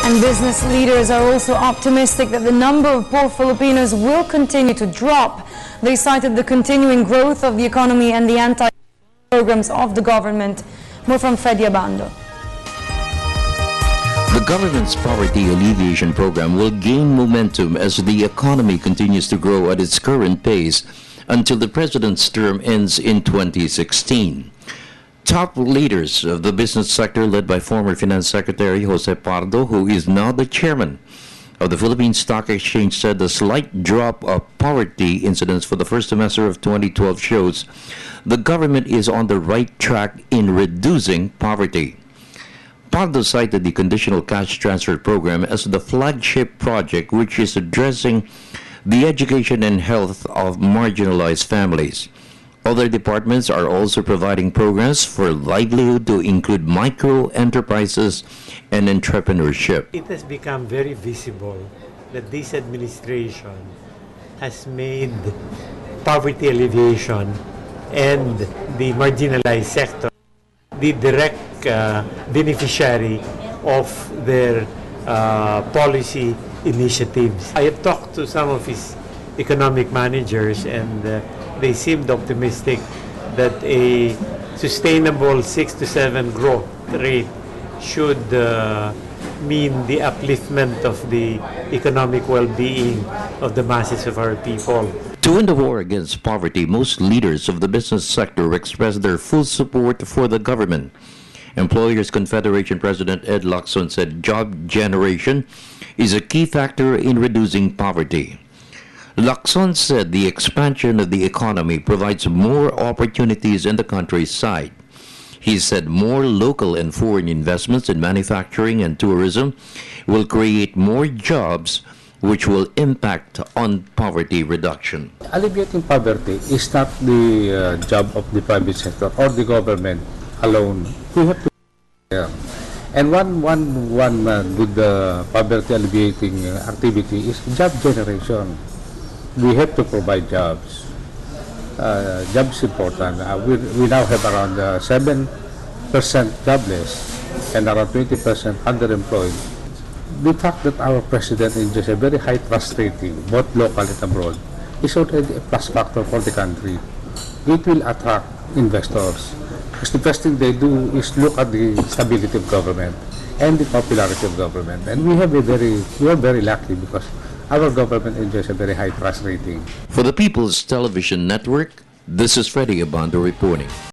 And business leaders are also optimistic that the number of poor Filipinos will continue to drop. They cited the continuing growth of the economy and the anti-programs of the government. More from Freddie Abando. The government's poverty alleviation program will gain momentum as the economy continues to grow at its current pace until the president's term ends in 2016. Top leaders of the business sector, led by former Finance Secretary Jose Pardo, who is now the chairman of the Philippine Stock Exchange, said the slight drop of poverty incidence for the first semester of 2012 shows the government is on the right track in reducing poverty. Pardo cited the Conditional Cash Transfer Program as the flagship project, which is addressing the education and health of marginalized families. Other departments are also providing programs for livelihood to include micro enterprises and entrepreneurship. It has become very visible that this administration has made poverty alleviation and the marginalized sector the direct beneficiary of their policy initiatives. I have talked to some of his economic managers, and they seemed optimistic that a sustainable 6 to 7 growth rate should mean the upliftment of the economic well-being of the masses of our people. To win the war against poverty, most leaders of the business sector expressed their full support for the government. Employers Confederation President Ed Lacson said job generation is a key factor in reducing poverty. Lacson said the expansion of the economy provides more opportunities in the countryside. He said more local and foreign investments in manufacturing and tourism will create more jobs, which will impact on poverty reduction. Alleviating poverty is not the job of the private sector or the government alone. We have to and one good poverty alleviating activity is job generation. We have to provide jobs. Jobs important. We now have around 7% jobless and around 20% underemployed. The fact that our president enjoys a very high trust rating, both local and abroad, is already a plus factor for the country. It will attract investors. Because the first thing they do is look at the stability of government and the popularity of government. And we are very lucky because our government enjoys a very high trust rating. For the People's Television Network, this is Freddie Abando reporting.